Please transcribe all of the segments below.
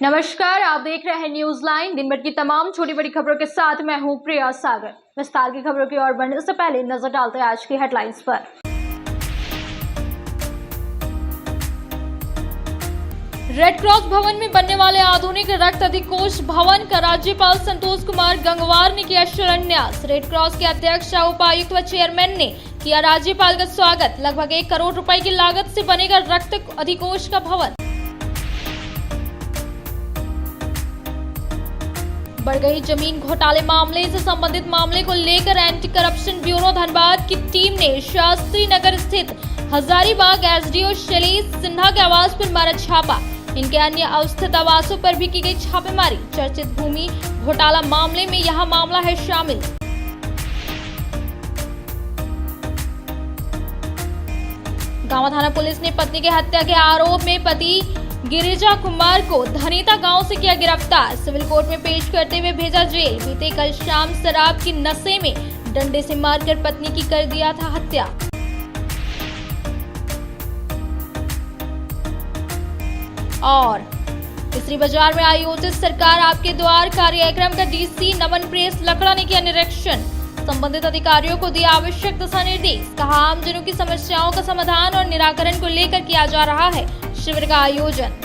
नमस्कार, आप देख रहे हैं न्यूज लाइन। दिन भर की तमाम छोटी बड़ी खबरों के साथ मैं हूं प्रिया सागर। विस्तार की खबरों की ओर बढ़ने से पहले नजर डालते हैं आज की हेडलाइंस पर। रेड क्रॉस भवन में बनने वाले आधुनिक रक्त अधिकोष भवन का राज्यपाल संतोष कुमार गंगवार ने किया शिलान्यास। रेड क्रॉस के अध्यक्ष, उपायुक्त व चेयरमैन ने किया राज्यपाल का स्वागत। लगभग 1 करोड़ रुपए की लागत से बनेगा रक्त अधिकोष का भवन। बढ़ गई जमीन घोटाले मामले से संबंधित मामले को लेकर एंटी करप्शन ब्यूरो धनबाद की टीम ने शास्त्री नगर स्थित हजारीबाग एसडीओ शैलेश सिन्हा के आवास पर मारा छापा। इनके अन्य अवस्थित आवासों पर भी की गई छापेमारी। चर्चित भूमि घोटाला मामले में यह मामला है शामिल। गांव थाना पुलिस ने पत्नी की हत्या के आरोप में पति गिरिजा कुमार को धनीता गांव से किया गिरफ्तार। सिविल कोर्ट में पेश करते हुए भेजा जेल। बीते कल शाम शराब की नशे में डंडे से मारकर पत्नी की कर दिया था हत्या। और तीसरी बाजार में आयोजित सरकार आपके द्वार कार्यक्रम का डीसी नमन प्रेस लकड़ा ने किया निरीक्षण। संबंधित अधिकारियों को दिया आवश्यक दिशा निर्देश। कहा, आमजनों की समस्याओं का समाधान और निराकरण को लेकर किया जा रहा है शिविर का आयोजन।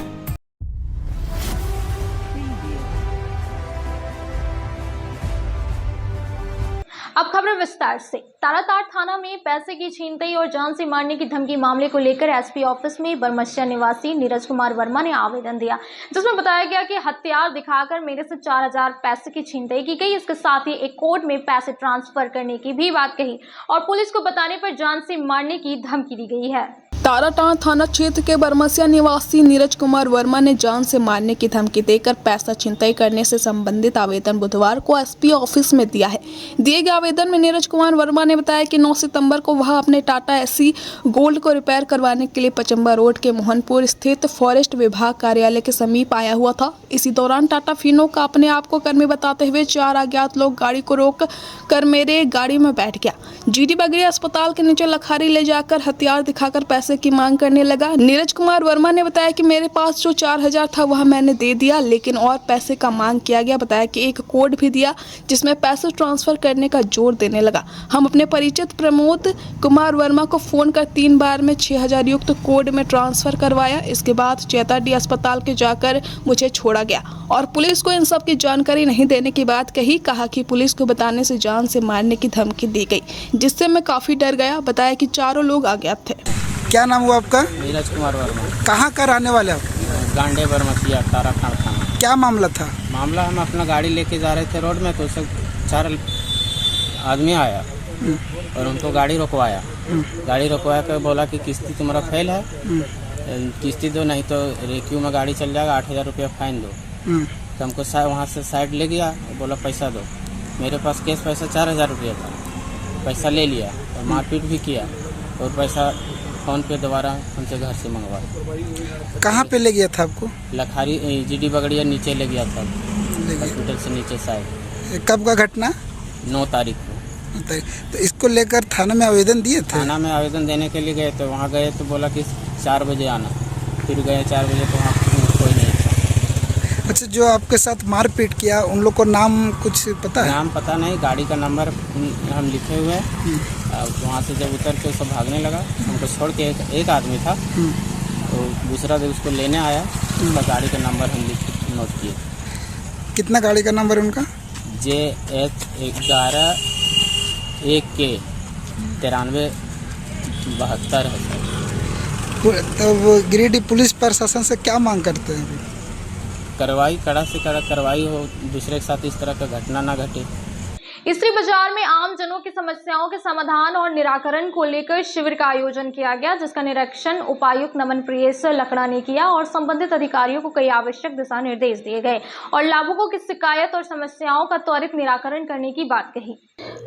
अब खबर विस्तार से। ताराताड़ थाना में पैसे की छीनताई और जान से मारने की धमकी मामले को लेकर एसपी ऑफिस में बरमसिया निवासी नीरज कुमार वर्मा ने आवेदन दिया, जिसमें बताया गया कि हथियार दिखाकर मेरे से 4000 पैसे की छीनताई की गई। इसके साथ ही एक कोड में पैसे ट्रांसफर करने की भी बात कही और पुलिस को बताने पर जान से मारने की धमकी दी गई है। ताराताड़ थाना क्षेत्र के बरमसिया निवासी नीरज कुमार वर्मा ने जान से मारने की धमकी देकर पैसा छिनताई करने से संबंधित आवेदन बुधवार को एसपी ऑफिस में दिया है। दिए गए आवेदन में नीरज कुमार वर्मा ने बताया कि 9 सितंबर को वह अपने टाटा एसी गोल्ड को रिपेयर करवाने के लिए पचम्बा रोड के मोहनपुर स्थित फॉरेस्ट विभाग कार्यालय के समीप आया हुआ था। इसी दौरान टाटा फिनो का अपने आप को कर्मी बताते हुए 4 अज्ञात लोग गाड़ी को रोक कर मेरे गाड़ी में बैठ गया। जीडी बगड़ी अस्पताल के नीचे लखारी ले जाकर हथियार दिखाकर पैसे की मांग करने लगा। नीरज कुमार वर्मा ने बताया कि मेरे पास जो 4000 था वह मैंने दे दिया, लेकिन और पैसे का मांग किया गया। बताया कि एक कोड भी दिया जिसमें पैसे ट्रांसफर करने का जोर देने लगा। हम अपने परिचित प्रमोद कुमार वर्मा को फोन कर 3 बार में 6000 युक्त कोड में ट्रांसफर करवाया। इसके बाद चेताडी अस्पताल के जाकर मुझे छोड़ा गया और पुलिस को इन सब की जानकारी नहीं देने की बात कही। कहा कि पुलिस को बताने से जान से मारने की धमकी दी गई, जिससे मैं काफी डर गया। बताया कि 4 लोग अज्ञात थे। क्या नाम हुआ आपका? नीरज कुमार वर्मा। कहाँ का रहने वाले आप? गांडे बरमसिया ताराताड़ थाना। क्या मामला था? मामला, हम अपना गाड़ी लेके जा रहे थे रोड में, तो उससे 4 आदमी आया और उनको गाड़ी रुकवाया। गाड़ी रुकवा कर बोला कि किस्ती तुम्हारा फेल है, किस्ती दो नहीं तो रेक्यू में गाड़ी चल जाएगा, 8000 रुपया फाइन दो। तो हमको वहाँ से साइड ले गया और बोला पैसा दो। मेरे पास कैश पैसा 4000 रुपया था। पैसा ले लिया और मारपीट भी किया और पैसा फ़ोन पे दोबारा हमसे घर से मंगवाया। कहाँ पे ले गया था आपको? लखारी जीडी बगड़िया नीचे ले गया था, हॉस्पिटल से नीचे साइड। कब का घटना? 9 तारीख को। तो इसको लेकर थाना में आवेदन दिए थे? थाना में आवेदन देने के लिए गए तो वहाँ गए तो बोला कि 4 बजे आना। फिर गए 4 बजे तो वहाँ कोई नहीं था। अच्छा, जो आपके साथ मारपीट किया उन लोग को नाम कुछ पता है? नाम पता नहीं, गाड़ी का नंबर हम लिखे हुए हैं। वहाँ से जब उतर के सब भागने लगा, हमको छोड़ के एक आदमी था, तो दूसरा उसको लेने आया। उसका गाड़ी का नंबर हम नोट किए। कितना गाड़ी का नंबर उनका? JH 11 1K 93 72 है सर। तो गिरिडीह पुलिस प्रशासन से क्या मांग करते हैं? कार्रवाई कड़ा से कड़ा कार्रवाई हो, दूसरे के साथ इस तरह का घटना ना घटे। इसरी बाजार में आम जनों की समस्याओं के समाधान और निराकरण को लेकर शिविर का आयोजन किया गया, जिसका निरीक्षण उपायुक्त नमन प्रेस लकड़ा ने किया और संबंधित अधिकारियों को कई आवश्यक दिशा निर्देश दिए गए और लाभुकों की शिकायत और समस्याओं का त्वरित निराकरण करने की बात कही।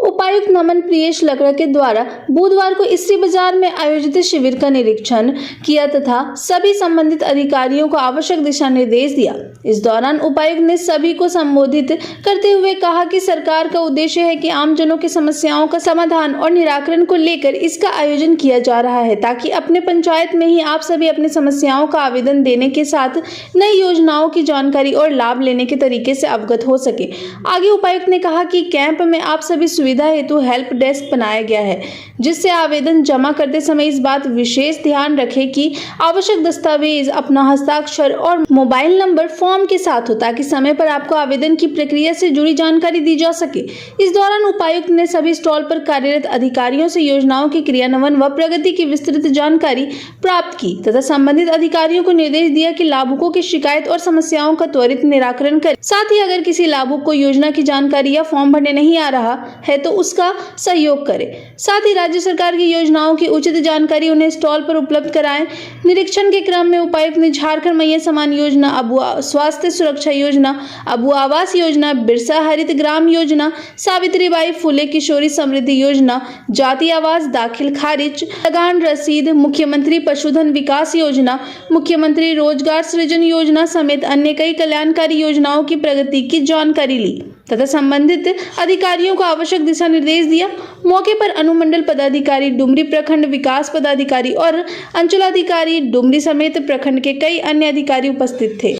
उपायुक्त नमन प्रेस लकड़ा के द्वारा बुधवार को इसरी बाजार में आयोजित शिविर का निरीक्षण किया तथा सभी संबंधित अधिकारियों को आवश्यक दिशा निर्देश दिया। इस दौरान उपायुक्त ने सभी को संबोधित करते हुए कहा कि सरकार का उद्देश्य उद्देश्य है कि आमजनों की समस्याओं का समाधान और निराकरण को लेकर इसका आयोजन किया जा रहा है, ताकि अपने पंचायत में ही आप सभी अपनी समस्याओं का आवेदन देने के साथ नई योजनाओं की जानकारी और लाभ लेने के तरीके से अवगत हो सके। आगे उपायुक्त ने कहा कि कैंप में आप सभी सुविधा हेतु हेल्प डेस्क बनाया गया है, जिससे आवेदन जमा करते समय इस बात विशेष ध्यान रखें कि आवश्यक दस्तावेज, अपना हस्ताक्षर और मोबाइल नंबर फॉर्म के साथ हो, ताकि समय पर आपको आवेदन की प्रक्रिया से जुड़ी जानकारी दी जा सके। इस दौरान उपायुक्त ने सभी स्टॉल पर कार्यरत अधिकारियों से योजनाओं के क्रियान्वयन व प्रगति की विस्तृत जानकारी प्राप्त की तथा संबंधित अधिकारियों को निर्देश दिया कि लाभुकों की शिकायत और समस्याओं का त्वरित निराकरण करें। साथ ही अगर किसी लाभुक को योजना की जानकारी या फॉर्म भरने नहीं आ रहा है तो उसका सहयोग करें। साथ ही राज्य सरकार की योजनाओं की उचित जानकारी उन्हें स्टॉल पर उपलब्ध कराएं। निरीक्षण के क्रम में उपायुक्त ने झारखंड मैया समान योजना, अबू स्वास्थ्य सुरक्षा योजना, अबू आवास योजना, बिरसा हरित ग्राम योजना, सावित्रीबाई फुले किशोरी समृद्धि योजना, जाति आवास दाखिल खारिज, लगान रसीद, मुख्यमंत्री पशुधन विकास योजना, मुख्यमंत्री रोजगार सृजन योजना समेत अन्य कई कल्याणकारी योजनाओं की प्रगति की जानकारी ली तथा संबंधित अधिकारियों को आवश्यक दिशा निर्देश दिया। मौके पर अनुमंडल पदाधिकारी डुमरी, प्रखंड विकास पदाधिकारी और अंचलाधिकारी डुमरी समेत प्रखंड के कई अन्य अधिकारी उपस्थित थे।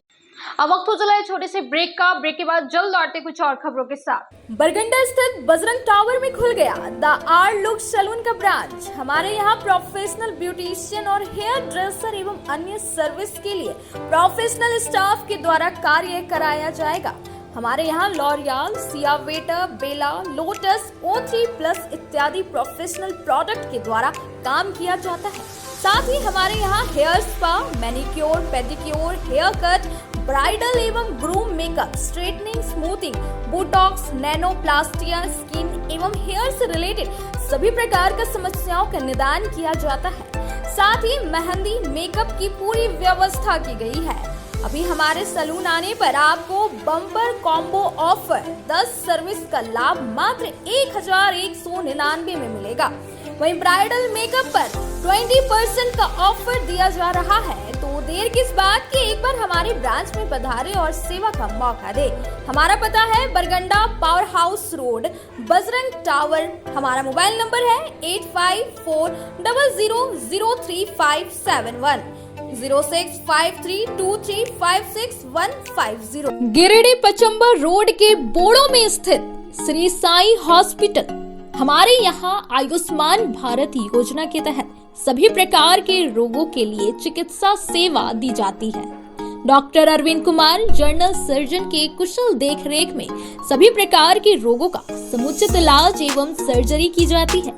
अब वक्त हो चला है छोटे से ब्रेक का। ब्रेक के बाद जल्द लौटते कुछ और खबरों के साथ। बरगंडा स्थित बजरंग टावर में खुल गया द आर लुक सैलून का ब्रांच। हमारे यहाँ प्रोफेशनल ब्यूटिशियन और हेयर ड्रेसर एवं अन्य सर्विस के लिए प्रोफेशनल स्टाफ के द्वारा कार्य कराया जाएगा। हमारे यहाँ लॉरियल, सियावेटर, बेला, लोटस, O3+ इत्यादि प्रोफेशनल प्रोडक्ट के द्वारा काम किया जाता है। साथ ही हमारे यहाँ hair spa, manicure, pedicure, hair cut, bridal एवं groom makeup, straightening, smoothing, botox, nanoplastia, skin एवं हेयर से रिलेटेड सभी प्रकार का समस्याओं का निदान किया जाता है। साथ ही मेहंदी, मेकअप की पूरी व्यवस्था की गई है। अभी हमारे सलून आने पर आपको बम्पर कॉम्बो ऑफर 10 सर्विस का लाभ मात्र 1199 में मिलेगा। वहीं ब्राइडल मेकअप पर 20% का ऑफर दिया जा रहा है। तो देर किस बात की, एक बार हमारे ब्रांच में पधारे और सेवा का मौका दे। हमारा पता है Barganda power house road, Bajrang tower. हमारा मोबाइल नंबर है 8540003571 065323565150। गिरिडीह पचम्बर रोड के बोड़ो में स्थित श्री साई हॉस्पिटल। हमारे यहाँ आयुष्मान भारत योजना के तहत सभी प्रकार के रोगों के लिए चिकित्सा सेवा दी जाती है। Doctor Arvind Kumar general surgeon के कुशल देखरेख में सभी प्रकार के रोगों का समुचित इलाज एवं सर्जरी की जाती है।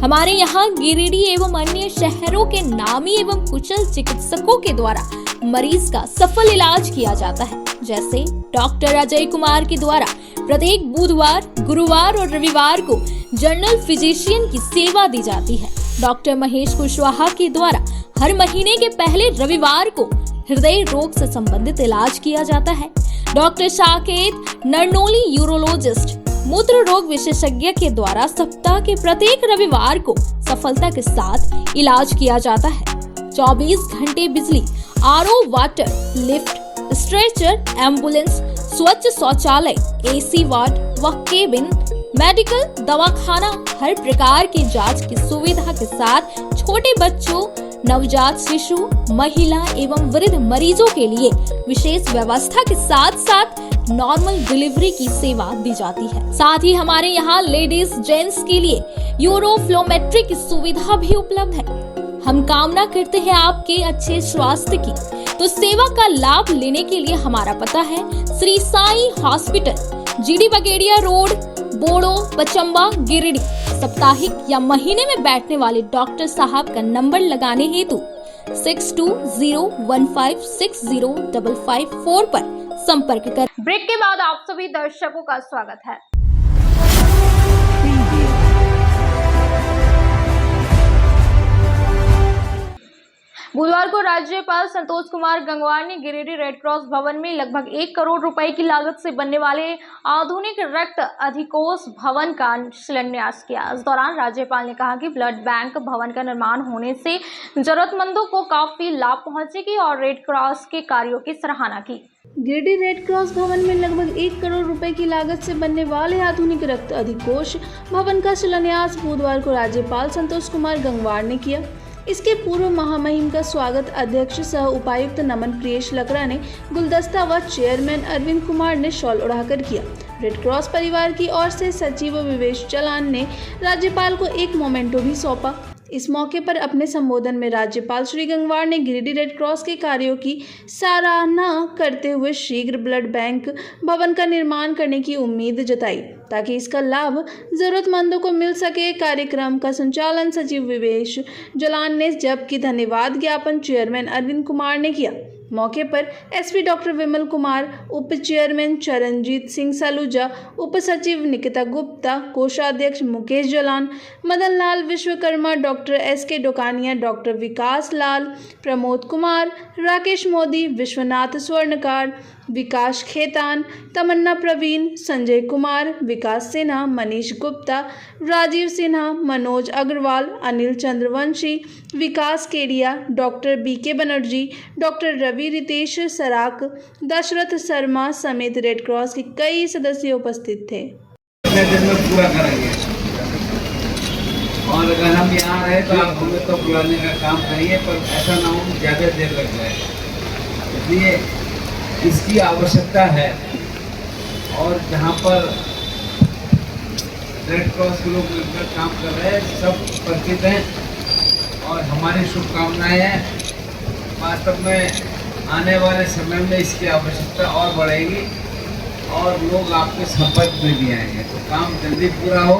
हमारे यहाँ गिरिडीह एवं अन्य शहरों के नामी एवं कुशल चिकित्सकों के द्वारा मरीज का सफल इलाज किया जाता है। जैसे डॉक्टर अजय कुमार के द्वारा प्रत्येक बुधवार, गुरुवार और रविवार को जनरल फिजिशियन की सेवा दी जाती है। डॉक्टर महेश कुशवाहा के द्वारा हर महीने के पहले रविवार को हृदय रोग से संबंधित इलाज किया जाता है। डॉक्टर साकेत नरनोली यूरोलॉजिस्ट मूत्र रोग विशेषज्ञ के द्वारा सप्ताह के प्रत्येक रविवार को सफलता के साथ इलाज किया जाता है। 24 घंटे बिजली, RO water, lift, stretcher, ambulance, स्वच्छ शौचालय, एसी वार्ड व केबिन, मेडिकल, दवाखाना, हर प्रकार की जांच की सुविधा के साथ छोटे बच्चों, नवजात शिशु, महिला एवं वृद्ध मरीजों के लिए विशेष व्यवस्था के साथ साथ नॉर्मल डिलीवरी की सेवा दी जाती है। साथ ही हमारे यहाँ लेडीज जेंट्स के लिए यूरोफ्लोमेट्री की सुविधा भी उपलब्ध है। हम कामना करते हैं आपके अच्छे स्वास्थ्य की। तो सेवा का लाभ लेने के लिए हमारा पता है Shri Sai hospital, GD Bagedia road, Bodo, Pachamba, Giridih. साप्ताहिक या महीने में बैठने वाले डॉक्टर साहब का नंबर लगाने हेतु 6201560554 पर संपर्क कर। ब्रेक के बाद आप सभी दर्शकों का स्वागत है। बुधवार को राज्यपाल संतोष कुमार गंगवार ने गिरिडीह रेड क्रॉस भवन में लगभग 1 करोड़ रुपए की लागत से बनने वाले आधुनिक रक्त अधिकोष भवन का शिलान्यास किया। इस दौरान राज्यपाल ने कहा कि ब्लड बैंक भवन का निर्माण होने से जरूरतमंदों को काफी लाभ पहुंचेगी और रेड क्रॉस के कार्यों की सराहना की। गिरिडीह रेड क्रॉस भवन में लगभग 1 करोड़ रुपए की लागत से बनने वाले आधुनिक रक्त अधिकोष भवन का शिलान्यास बुधवार को राज्यपाल संतोष कुमार गंगवार ने किया। इसके पूर्व महामहिम का स्वागत अध्यक्ष सह उपायुक्त नमन प्रियेश लकड़ा ने गुलदस्ता व चेयरमैन अरविंद कुमार ने शॉल उड़ाकर किया। रेड क्रॉस परिवार की ओर से सचिव विवेश चलान ने राज्यपाल को एक मोमेंटो भी सौंपा। इस मौके पर अपने संबोधन में राज्यपाल श्री गंगवार ने गिरिडीह रेड क्रॉस के कार्यों की सराहना करते हुए शीघ्र ब्लड बैंक भवन का निर्माण करने की उम्मीद जताई ताकि इसका लाभ जरूरतमंदों को मिल सके। कार्यक्रम का संचालन सचिव विवेश जलान ने जबकि धन्यवाद ज्ञापन चेयरमैन अरविंद कुमार ने किया। मौके पर एसपी डॉक्टर विमल कुमार, उप चेयरमैन चरणजीत सिंह सलूजा, उप सचिव निकिता गुप्ता, कोषाध्यक्ष Mukesh Jalan, Madan Lal Vishwakarma, doctor SK Dokania, doctor Vikas Lal, Pramod Kumar, Rakesh Modi, Vishwanath Swarnkar, Vikas Khetan, Tamanna Praveen, Sanjay Kumar, Vikas Sinha, Manish Gupta, Rajeev Sinha, Manoj Agarwal, Anil Chandravanshi, Vikas Kedia, doctor BK Banerjee, doctor Ravi Ritesh Sarak, Dashrath Sharma समेत रेड क्रॉस के कई सदस्य उपस्थित थे। दिन में पूरा करेंगे और अगर हम यहाँ रहे तो आप हमें तो बुलाने का काम करिए, पर ऐसा ना हो कि ज़्यादा देर लग जाए, इसलिए इसकी आवश्यकता है। और जहाँ पर रेड क्रॉस के लोग मिलकर काम कर रहे हैं, सब परिचित हैं और हमारी शुभकामनाएं हैं। वास्तव में आने वाले समय में इसकी आवश्यकता और बढ़ेगी और लोग आपके संपर्क में भी आएंगे, तो काम जल्दी पूरा हो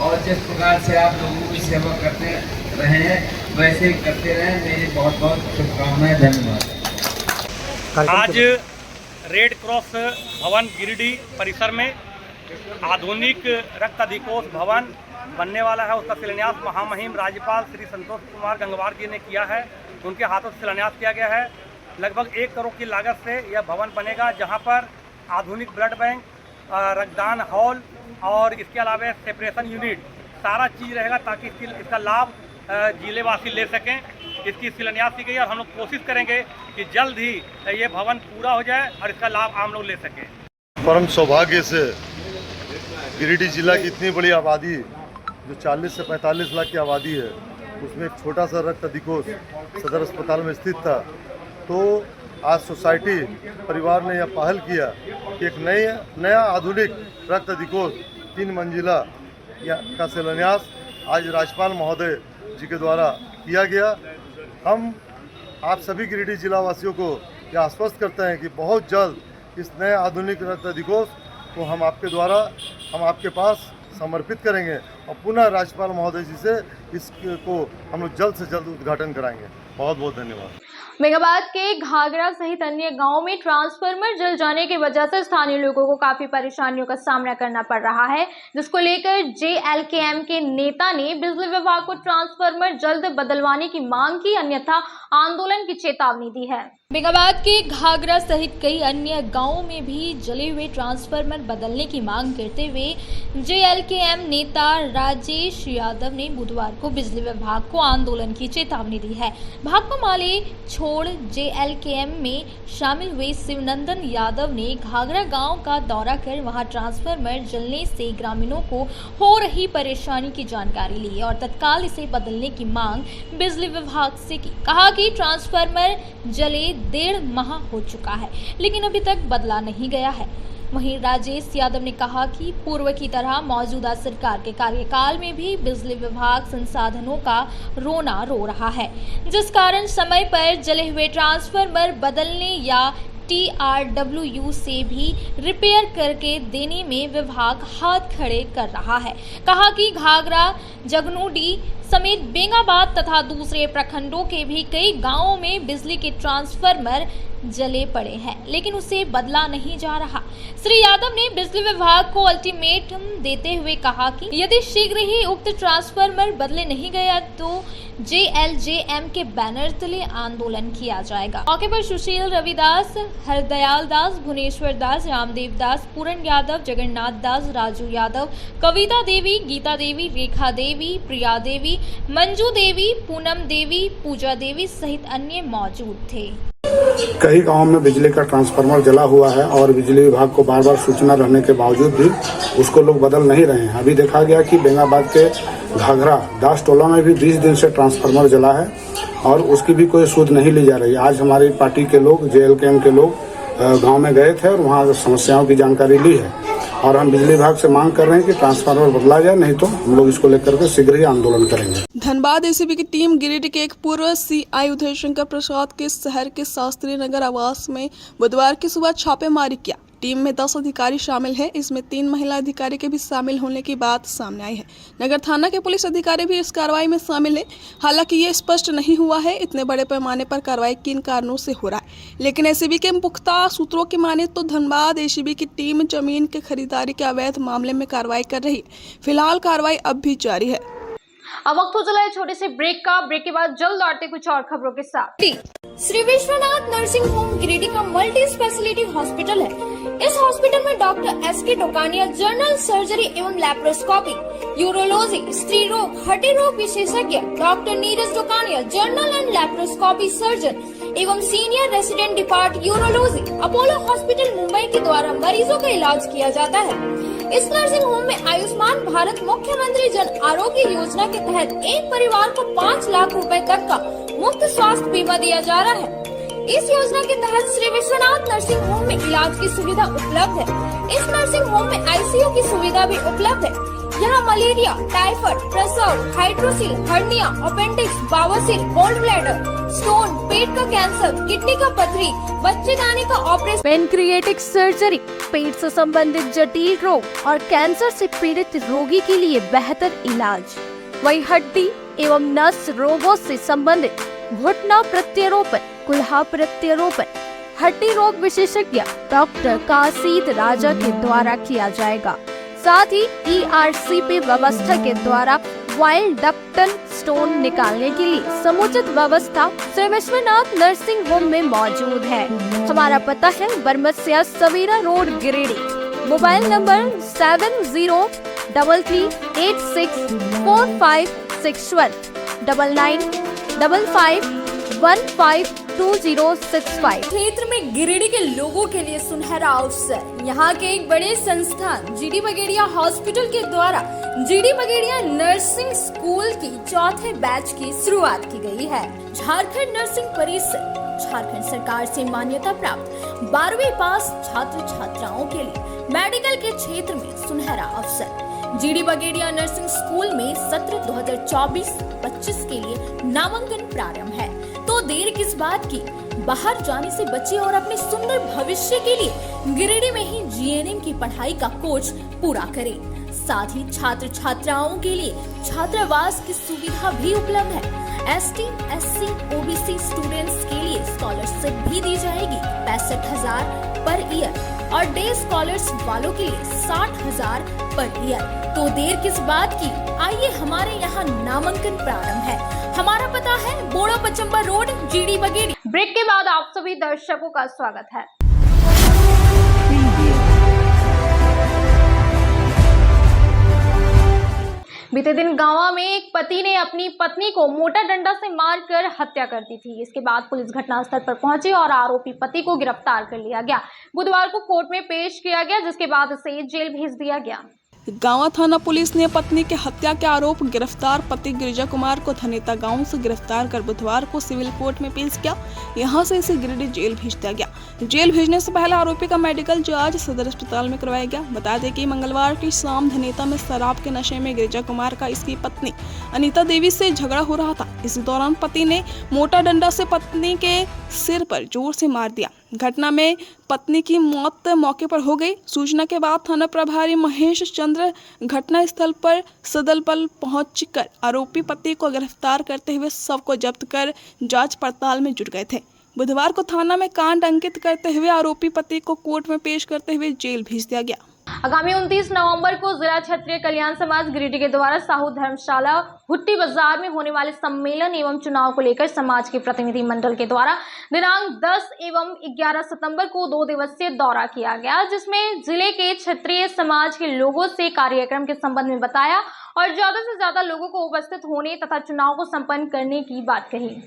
और जिस प्रकार से आप लोगों की सेवा करते रहे हैं वैसे ही करते रहें। मेरी बहुत बहुत शुभकामनाएं, धन्यवाद। आज रेड क्रॉस भवन गिरिडीह परिसर में आधुनिक रक्त अधिकोष भवन बनने वाला है। उसका शिलान्यास महामहिम राज्यपाल श्री संतोष कुमार गंगवार जी ने किया है। उनके हाथों से शिलान्यास किया गया है। लगभग 1 करोड़ की लागत से यह भवन बनेगा, जहां पर आधुनिक ब्लड बैंक, रक्तदान हॉल और इसके अलावा सेपरेशन यूनिट सारा चीज़ रहेगा ताकि इसका लाभ जिलेवासी ले सकें। इसकी शिलान्यास की गई और हम लोग कोशिश करेंगे कि जल्द ही ये भवन पूरा हो जाए और इसका लाभ आम लोग ले सकें। परम सौभाग्य से गिरिडीह जिला की इतनी बड़ी आबादी जो 40 से 45 लाख की आबादी है, उसमें एक छोटा सा रक्त अधिकोष सदर अस्पताल में स्थित था। तो आज सोसाइटी परिवार ने यह पहल किया कि एक नया आधुनिक रक्त अधिकोष 3 मंजिला का शिलान्यास आज राज्यपाल महोदय जी के द्वारा किया गया। हम आप सभी गिरिडीह जिला वासियों को यह आश्वस्त करते हैं कि बहुत जल्द इस नए आधुनिक रक्त अधिकोष को हम आपके पास समर्पित करेंगे और पुनः राज्यपाल महोदय जी से इसको हम लोग जल्द से जल्द उद्घाटन कराएंगे। बहुत बहुत धन्यवाद। मेघाबाद के घाघरा सहित अन्य गांवों में ट्रांसफार्मर जल जाने की वजह से स्थानीय लोगों को काफी परेशानियों का सामना करना पड़ रहा है, जिसको लेकर JLKM के नेता ने बिजली विभाग को ट्रांसफार्मर जल्द बदलवाने की मांग की, अन्यथा आंदोलन की चेतावनी दी है। मेघाबाद के घाघरा सहित कई अन्य गांवों में भी जले हुए ट्रांसफार्मर बदलने की मांग करते हुए JLKM नेता राजेश यादव ने बुधवार को बिजली विभाग को आंदोलन की चेतावनी दी है। भाकपा माले छोड़ JLKM में शामिल हुए शिवनंदन यादव ने घाघरा गांव का दौरा कर वहां ट्रांसफार्मर जलने से ग्रामीणों को हो रही परेशानी की जानकारी ली और तत्काल इसे बदलने की मांग बिजली विभाग से की। कहा कि ट्रांसफार्मर जले 1.5 माह हो चुका है, लेकिन अभी तक बदला नहीं गया है। वहीं राजेश यादव ने कहा कि पूर्व की तरह मौजूदा सरकार के कार्यकाल में भी बिजली विभाग संसाधनों का रोना रो रहा है, जिस कारण समय पर जले हुए ट्रांसफार्मर बदलने या TRWU से भी रिपेयर करके देने में विभाग हाथ खड़े कर रहा है। कहा कि घाघरा, जगनूडी समेत बेंगाबाद तथा दूसरे प्रखंडों के भी कई गांवों में बिजली के ट्रांसफार्मर जले पड़े हैं, लेकिन उसे बदला नहीं जा रहा। श्री यादव ने बिजली विभाग को अल्टीमेटम देते हुए कहा कि यदि शीघ्र ही उक्त ट्रांसफार्मर बदले नहीं गया तो JLJM के बैनर तले आंदोलन किया जाएगा। मौके पर सुशील रविदास, हरदयाल दास, भुवनेश्वर दास, रामदेव दास, पूरन यादव, जगन्नाथ दास, राजू यादव, कविता देवी, गीता देवी, रेखा देवी, प्रिया देवी, मंजू देवी, पूनम देवी, पूजा देवी सहित अन्य मौजूद थे। कई गांवों में बिजली का ट्रांसफार्मर जला हुआ है और बिजली विभाग को बार बार सूचना रहने के बावजूद भी उसको लोग बदल नहीं रहे हैं। अभी देखा गया कि बेंगाबाद के घाघरा दास टोला में भी 20 दिन से ट्रांसफार्मर जला है और उसकी भी कोई सूद नहीं ली जा रही। आज हमारी पार्टी के लोग JLKM के लोग गांव में गए थे और वहां समस्याओं की जानकारी ली है और हम बिजली विभाग से मांग कर रहे हैं कि ट्रांसफार्मर बदला जाए, नहीं तो हम लोग इसको लेकर के शीघ्र ही आंदोलन करेंगे। धनबाद एसीबी की टीम गिरिडीह के एक पूर्व CI उदय शंकर प्रसाद के शहर के शास्त्री नगर आवास में बुधवार की सुबह छापेमारी किया। टीम में 10 अधिकारी शामिल हैं। इसमें 3 महिला अधिकारी के भी शामिल होने की बात सामने आई है। नगर थाना के पुलिस अधिकारी भी इस कार्रवाई में शामिल है। हालांकि ये स्पष्ट नहीं हुआ है इतने बड़े पैमाने पर कार्रवाई किन कारणों से हो रहा है, लेकिन एसीबी के पुख्ता सूत्रों की माने तो धनबाद एसीबी की टीम जमीन के खरीदारी के अवैध मामले में कार्रवाई कर रही है। फिलहाल कार्रवाई अब भी जारी है। अब वक्त हो चला है छोटे से ब्रेक का। ब्रेक के बाद जल्द लौटते कुछ और खबरों के साथ। श्री विश्वनाथ नर्सिंग होम गिरिडीह का मल्टी स्पेशलिटी हॉस्पिटल है। इस हॉस्पिटल में doctor SK Tokania general surgery एवं लैप्रोस्कोपी, यूरोलॉजी, स्त्री रोग, हड्डी रोग विशेषज्ञ, doctor Neeraj Tokania general and laparoscopy surgeon एवं senior resident depart urology, Apollo hospital Mumbai के द्वारा मरीजों का इलाज किया जाता है। इस नर्सिंग होम में आयुष्मान भारत मुख्यमंत्री जन आरोग्य योजना के तहत एक परिवार को 5 लाख रुपए तक का मुफ्त स्वास्थ्य बीमा दिया जा रहा है। इस योजना के तहत श्री विश्वनाथ नर्सिंग होम में इलाज की सुविधा उपलब्ध है। इस नर्सिंग होम में ICU की सुविधा भी उपलब्ध है। यहाँ मलेरिया, टाइफाइड, प्रसव, हाइड्रोसिल, हर्निया, अपेंडिक्स, बवासीर, गोल्ड ब्लैडर, स्टोन, पेट का कैंसर, किडनी का पथरी, बच्चेदानी का ऑपरेशन, पेनक्रिएटिक सर्जरी, पेट से संबंधित जटिल रोग और कैंसर से पीड़ित रोगी के लिए बेहतर इलाज, वही हड्डी एवं नस रोगों से संबंधित घुटना प्रत्यारोपण, कुल्हा प्रत्यारोपण, हड्डी रोग विशेषज्ञ डॉक्टर काशीद राजा के द्वारा किया जाएगा। साथ ही ERCP व्यवस्था के द्वारा वाइल्ड डक्टल स्टोन निकालने के लिए समुचित व्यवस्था श्री विश्वनाथ नर्सिंग होम में मौजूद है। हमारा पता है Baramasia Savera road Giridih. Mobile number 7086464561 9955152065। क्षेत्र में गिरिडीह के लोगों के लिए सुनहरा अवसर। यहाँ के एक बड़े संस्थान GD बगेड़िया हॉस्पिटल के द्वारा GD बगेड़िया नर्सिंग स्कूल की 4थे बैच की शुरुआत की गई है। झारखंड नर्सिंग परिषद झारखंड सरकार से मान्यता प्राप्त 12वीं पास छात्र छात्राओं के लिए मेडिकल के क्षेत्र में सुनहरा अवसर। GD बगेड़िया नर्सिंग स्कूल में सत्र 2024-25 के लिए नामांकन प्रारंभ है, तो देर किस बात की, बाहर जाने से बचिए और अपने सुंदर भविष्य के लिए गिरिडीह में ही GNM की पढ़ाई का कोर्स पूरा करें। साथ ही छात्र छात्राओं के लिए छात्रावास की सुविधा भी उपलब्ध है। ST, SC, OBC स्टूडेंट्स के लिए स्कॉलरशिप भी दी जाएगी 65,000 पर ईयर और डे स्कॉलर्स वालों के लिए 60,000 पर ईयर। तो देर किस बात की, आइए हमारे यहाँ नामांकन प्रारंभ है। हमारा पता है बोड़ा पचम्बा रोड, GD बगेड़िया। ब्रेक के बाद आप सभी दर्शकों का स्वागत है। बीते दिन गांवा में एक पति ने अपनी पत्नी को मोटा डंडा से मारकर हत्या कर दी थी। इसके बाद पुलिस घटनास्थल पर पहुंची और आरोपी पति को गिरफ्तार कर लिया गया। बुधवार को कोर्ट में पेश किया गया, जिसके बाद उसे जेल भेज दिया गया। गांवा थाना पुलिस ने पत्नी के हत्या के आरोप गिरफ्तार पति गिरिजा कुमार को धनेता गांव से गिरफ्तार कर बुधवार को सिविल कोर्ट में पेश किया। यहां से इसे गिरिडीह जेल भेज दिया गया। जेल भेजने से पहले आरोपी का मेडिकल जांच सदर अस्पताल में करवाया गया। बता दें कि मंगलवार की शाम धनेता में शराब के नशे में गिरिजा कुमार का इसकी पत्नी अनीता देवी से झगड़ा हो रहा था। इस दौरान पति ने मोटा डंडा से पत्नी के सिर पर जोर से मार दिया। घटना में पत्नी की मौत मौके पर हो गई। सूचना के बाद थाना प्रभारी महेश चंद्र घटना स्थल पर सदल बल पहुंचकर आरोपी पति को गिरफ्तार करते हुए शव को जब्त कर जांच पड़ताल में जुट गए थे। बुधवार को थाना में कांड अंकित करते हुए आरोपी पति को कोर्ट में पेश करते हुए जेल भेज दिया गया। आगामी 29 नवंबर को जिला क्षत्रिय कल्याण समाज गिरिडीह के द्वारा साहू धर्मशाला हुट्टी बाजार में होने वाले सम्मेलन एवं चुनाव को लेकर समाज के प्रतिनिधि मंडल के द्वारा दिनांक 10 एवं 11 सितंबर को 2 दिवसीय दौरा किया गया, जिसमें जिले के क्षत्रिय समाज के लोगों से कार्यक्रम के संबंध में बताया और ज्यादा से ज्यादा लोगों को उपस्थित होने तथा चुनाव को संपन्न करने की बात कही।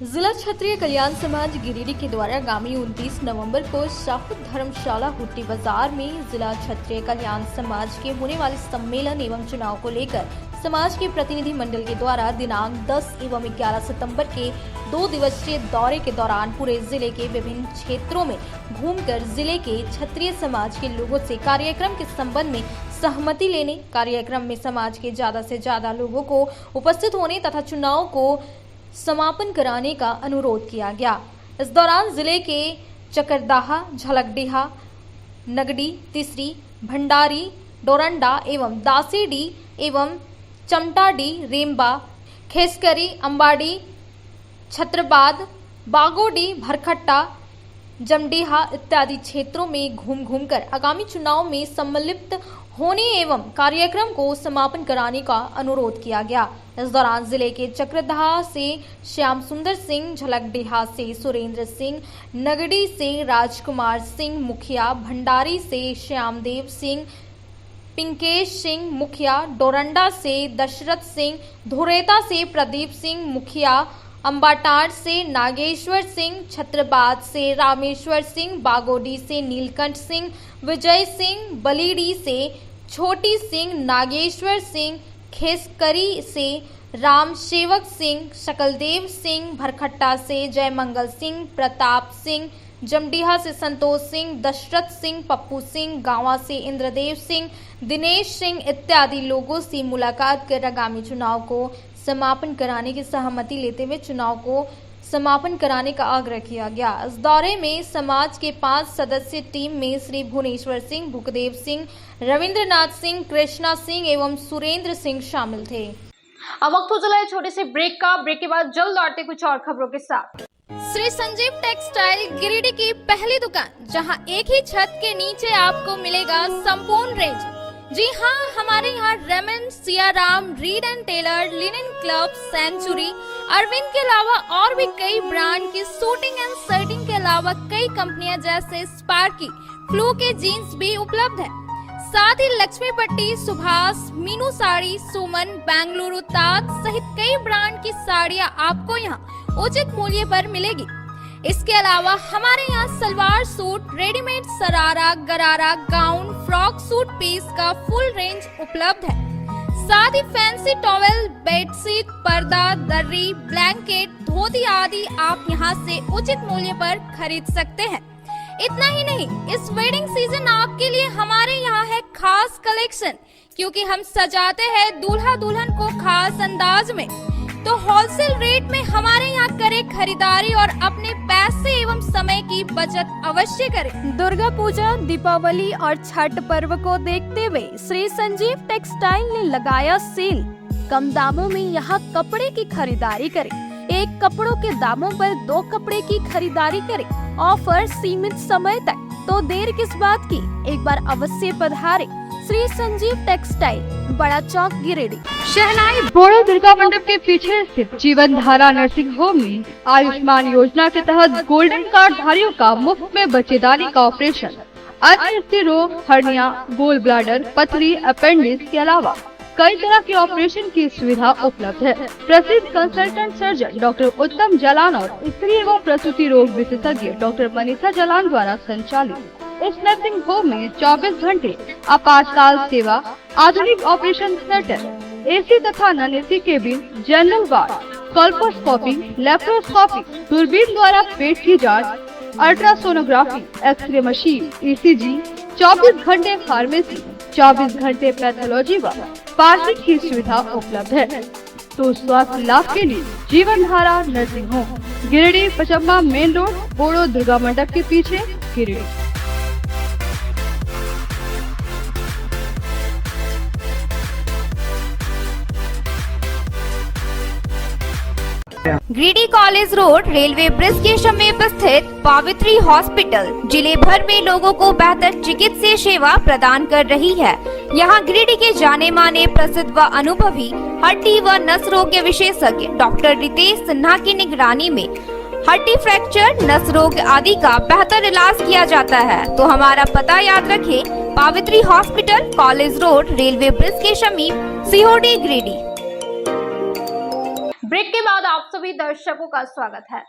जिला क्षत्रिय कल्याण समाज गिरिडीह के द्वारा आगामी 29 नवंबर को शाहू धर्मशाला हुट्टी बाजार में जिला क्षत्रिय कल्याण समाज के होने वाले सम्मेलन एवं चुनाव को लेकर समाज के प्रतिनिधि मंडल के द्वारा दिनांक 10 एवं 11 सितंबर के 2 दिवसीय दौरे के दौरान पूरे जिले के विभिन्न क्षेत्रों में घूमकर जिले के क्षत्रिय समाज के लोगों से कार्यक्रम के संबंध में सहमति लेने, कार्यक्रम में समाज के ज्यादा से ज्यादा लोगों को उपस्थित होने तथा चुनाव को समापन कराने का अनुरोध किया गया। इस दौरान जिले के चकरदाहा, झलकडीहा, नगडी, तीसरी, भंडारी, डोरंडा एवं दासेडी एवं चमटाडी, रेम्बा, खेसकरी, अंबाडी, छत्रबाद, बागोडी, भरखट्टा, जमडीहा इत्यादि क्षेत्रों में घूमकर आगामी चुनाव में सम्मिलित होने एवं कार्यक्रम को समापन कराने का अनुरोध किया गया। इस दौरान जिले के चक्रधाह से श्याम सुंदर सिंह, झलकडीहा से सुरेंद्र सिंह, नगडी से राजकुमार सिंह मुखिया, भंडारी से श्यामदेव सिंह, पिंकेश सिंह मुखिया, डोरंडा से दशरथ सिंह, धुरेता से प्रदीप सिंह मुखिया, अंबाटार से नागेश्वर सिंह, छत्रबाद से रामेश्वर सिंह, बागोडी से नीलकंठ सिंह, विजय सिंह, बलीडी से छोटी सिंह, नागेश्वर सिंह, खेसकरी से राम सेवक सिंह, शकलदेव सिंह, भरखट्टा से जयमंगल सिंह, प्रताप सिंह, जमडीहा से संतोष सिंह, दशरथ सिंह, पप्पू सिंह, गांवा से इंद्रदेव सिंह, दिनेश सिंह इत्यादि लोगों से मुलाकात कर आगामी चुनाव को समापन कराने की सहमति लेते हुए चुनाव को समापन कराने का आग्रह किया गया। इस दौरे में समाज के 5 सदस्यीय टीम में श्री भुवनेश्वर सिंह, भूखदेव सिंह, रविंद्रनाथ सिंह, कृष्णा सिंह एवं सुरेंद्र सिंह शामिल थे। अब वक्त हो चला है छोटे से ब्रेक का। ब्रेक के बाद जल्द लौटते कुछ और खबरों के साथ। श्री संजीव टेक्सटाइल गिरिडीह की पहली दुकान, जहां एक ही छत के नीचे आपको मिलेगा संपूर्ण रेंज। जी हाँ, हमारे यहाँ Raymond, Siyaram, Reid and Taylor, linen club, century, Arvind के अलावा और भी कई ब्रांड की सूटिंग एंड शर्टिंग के अलावा कई कंपनियां जैसे स्पार्की, फ्लू के जीन्स भी उपलब्ध है। साथ ही लक्ष्मी पट्टी, सुभाष, मीनू साड़ी, सुमन, बेंगलुरु ताज सहित कई ब्रांड की साड़ियां आपको यहाँ उचित मूल्य पर मिलेगी। इसके अलावा हमारे यहाँ सलवार सूट, रेडीमेड सरारा, गरारा, गाउन, फ्रॉक सूट पीस का फुल रेंज उपलब्ध है। साथ ही फैंसी टॉवेल, बेडशीट, पर्दा, दर्री, ब्लैंकेट, धोती आदि आप यहाँ से उचित मूल्य पर खरीद सकते हैं। इतना ही नहीं, इस वेडिंग सीजन आपके लिए हमारे यहाँ है खास कलेक्शन, क्योंकि हम सजाते हैं दूल्हा दुल्हन को खास अंदाज में। तो होलसेल रेट में हमारे यहाँ करें खरीदारी और अपने पैसे एवं समय की बचत अवश्य करें। दुर्गा पूजा, दीपावली और छठ पर्व को देखते हुए श्री संजीव टेक्सटाइल ने लगाया सेल। कम दामों में यहाँ कपड़े की खरीदारी करें। एक कपड़ों के दामों पर 2 कपड़े की खरीदारी करें। ऑफर सीमित समय तक, तो देर किस बात की, एक बार अवश्य पधारें। श्री संजीव टेक्सटाइल, बड़ा चौक, गिरिडीह। शहनाई बोड़ो दुर्गा मंडप के पीछे स्थित जीवन धारा नर्सिंग होम में आयुष्मान योजना के तहत गोल्डन कार्ड धारियों का मुफ्त में बच्चेदानी का ऑपरेशन, अन्य रोग, हर्निया, गोल ब्लैडर, पथरी, अपेंडिक्स के अलावा कई तरह के ऑपरेशन की सुविधा उपलब्ध है। प्रसिद्ध कंसल्टेंट सर्जन डॉक्टर उत्तम जलान और स्त्री एवं प्रसूति रोग विशेषज्ञ डॉक्टर मनीषा जलान द्वारा संचालित इस नर्सिंग होम में 24 घंटे आपातकाल सेवा, आधुनिक ऑपरेशन थिएटर, एसी तथा non AC cabin, general ward, colposcopy, laparoscopy, दूरबीन द्वारा पेट की जांच, अल्ट्रासोनोग्राफी, एक्सरे मशीन, ईसीजी, 24 घंटे फार्मेसी, 24 घंटे पैथोलॉजी व पार्किंग की सुविधा उपलब्ध है। तो स्वास्थ्य लाभ के लिए Jeevan Dhara nursing home, Giridih, Pachamba main road, Bodo Durga mandap के पीछे, Giridih. Giridih college road railway bridge के समीप स्थित पावित्री हॉस्पिटल जिले भर में लोगों को बेहतर चिकित्सीय सेवा प्रदान कर रही है। यहाँ गिरिडीह के जाने माने, प्रसिद्ध व अनुभवी हड्डी व नस रोग के विशेषज्ञ डॉक्टर रितेश सिन्हा की निगरानी में हड्डी फ्रैक्चर, नस रोग आदि का बेहतर इलाज किया जाता है। तो हमारा पता याद रखें, Pavitri hospital, college road, railway bridge के समीप, सीओडी, गिरिडीह। ब्रेक के बाद आप सभी दर्शकों का स्वागत है।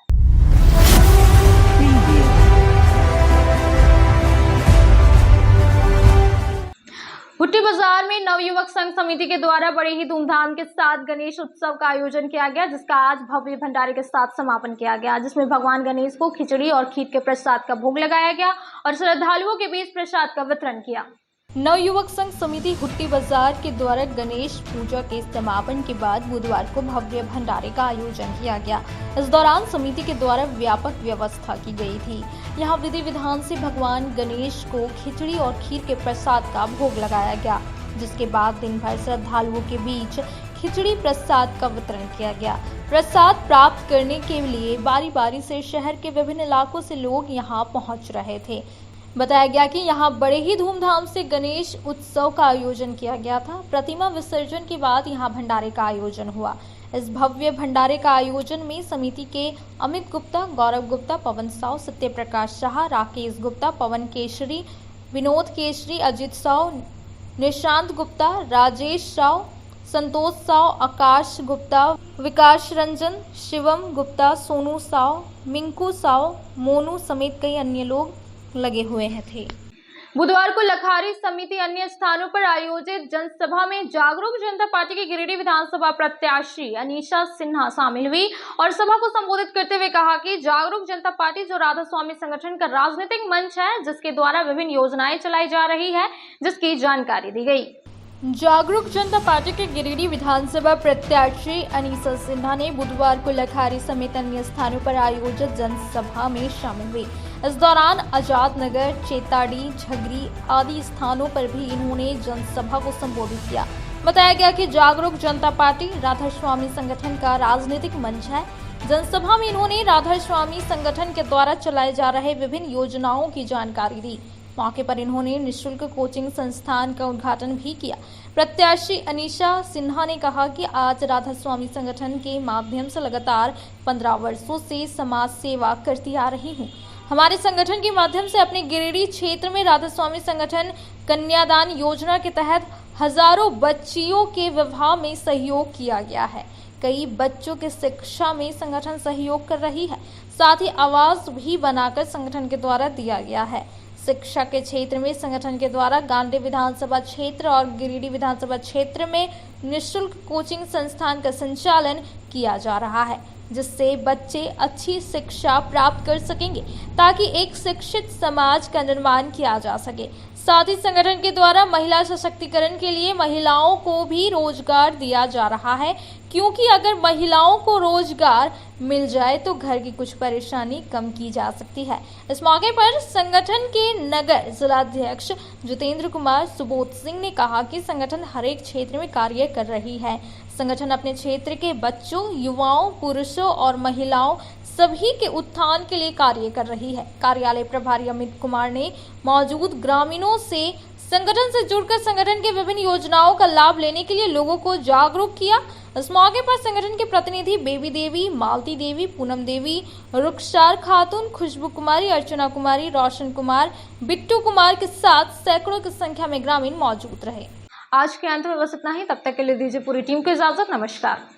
हुट्टी बाजार में नवयुवक संघ समिति के द्वारा बड़े ही धूमधाम के साथ गणेश उत्सव का आयोजन किया गया, जिसका आज भव्य भंडारे के साथ समापन किया गया, जिसमें भगवान गणेश को खिचड़ी और खीर के प्रसाद का भोग लगाया गया और श्रद्धालुओं के बीच प्रसाद का वितरण किया। नवयुवक संघ समिति हुट्टी बाजार के द्वारा गणेश पूजा के समापन के बाद बुधवार को भव्य भंडारे का आयोजन किया गया। इस दौरान समिति के द्वारा व्यापक व्यवस्था की गई थी। यहाँ विधि विधान से भगवान गणेश को खिचड़ी और खीर के प्रसाद का भोग लगाया गया, जिसके बाद दिन भर श्रद्धालुओं के बीच खिचड़ी प्रसाद का वितरण किया गया। प्रसाद प्राप्त करने के लिए बारी बारी से शहर के विभिन्न इलाकों से लोग यहाँ पहुँच रहे थे। बताया गया कि यहाँ बड़े ही धूमधाम से गणेश उत्सव का आयोजन किया गया था। प्रतिमा विसर्जन के बाद यहाँ भंडारे का आयोजन हुआ। इस भव्य भंडारे का आयोजन में समिति के अमित गुप्ता, गौरव गुप्ता, पवन साव, सत्य प्रकाश शाह, राकेश गुप्ता, पवन केशरी, विनोद केशरी, अजित साव, निशांत गुप्ता, राजेश राव, संतोष साव, आकाश गुप्ता, विकास रंजन, शिवम गुप्ता, सोनू साव, मिंकू साव, मोनू समेत कई अन्य लोग लगे हुए थे। बुधवार को लखारी समिति अन्य स्थानों पर आयोजित जनसभा में जागरूक जनता पार्टी की गिरिडीह विधानसभा प्रत्याशी अनीशा सिन्हा शामिल हुई और सभा को संबोधित करते हुए कहा कि जागरूक जनता पार्टी जो राधा स्वामी संगठन का राजनीतिक मंच है, जिसके द्वारा विभिन्न योजनाएं चलाई जा रही है, जिसकी जानकारी दी गई। जागरूक जनता पार्टी के गिरिडीह विधानसभा प्रत्याशी अनीशा सिन्हा ने बुधवार को लखारी समेत अन्य स्थानों पर आयोजित जनसभा में शामिल हुई। इस दौरान आजाद नगर, चेताड़ी, झगरी आदि स्थानों पर भी इन्होंने जनसभा को संबोधित किया। बताया गया कि जागरूक जनता पार्टी राधा स्वामी संगठन का राजनीतिक मंच है। जनसभा में इन्होंने राधा स्वामी संगठन के द्वारा चलाए जा रहे विभिन्न योजनाओं की जानकारी दी। मौके पर इन्होंने निःशुल्क कोचिंग संस्थान का उद्घाटन भी किया। प्रत्याशी अनीशा सिन्हा ने कहा कि आज राधा स्वामी संगठन के माध्यम से लगातार 15 वर्षों से समाज सेवा करती आ रही हूँ। हमारे संगठन के माध्यम से अपने गिरिडीह क्षेत्र में राधा स्वामी संगठन कन्यादान योजना के तहत हजारों बच्चियों के विवाह में सहयोग किया गया है। कई बच्चों के शिक्षा में संगठन सहयोग कर रही है। साथ ही आवास भी बनाकर संगठन के द्वारा दिया गया है। शिक्षा के क्षेत्र में संगठन के द्वारा गांधी विधानसभा क्षेत्र और गिरिडीह विधानसभा क्षेत्र में निःशुल्क कोचिंग संस्थान का संचालन किया जा रहा है, जिससे बच्चे अच्छी शिक्षा प्राप्त कर सकेंगे ताकि एक शिक्षित समाज का निर्माण किया जा सके। साथ ही संगठन के द्वारा महिला सशक्तिकरण के लिए महिलाओं को भी रोजगार दिया जा रहा है, क्योंकि अगर महिलाओं को रोजगार मिल जाए तो घर की कुछ परेशानी कम की जा सकती है। इस मौके पर संगठन के नगर जिलाध्यक्ष जितेंद्र कुमार सुबोध सिंह ने कहा कि संगठन हर एक क्षेत्र में कार्य कर रही है। संगठन अपने क्षेत्र के बच्चों, युवाओं, पुरुषों और महिलाओं सभी के उत्थान के लिए कार्य कर रही है। कार्यालय प्रभारी अमित कुमार ने मौजूद ग्रामीणों से संगठन से जुड़कर संगठन के विभिन्न योजनाओं का लाभ लेने के लिए लोगों को जागरूक किया। इस मौके पर संगठन के प्रतिनिधि बेबी देवी, मालती देवी, पूनम देवी, रुखसार खातून, खुशबू कुमारी, अर्चना कुमारी, रोशन कुमार, बिट्टू कुमार के साथ सैकड़ों की संख्या में ग्रामीण मौजूद रहे। आज के अंत में बस इतना ही। तब तक के लिए दीजिए पूरी टीम को इजाजत। नमस्कार।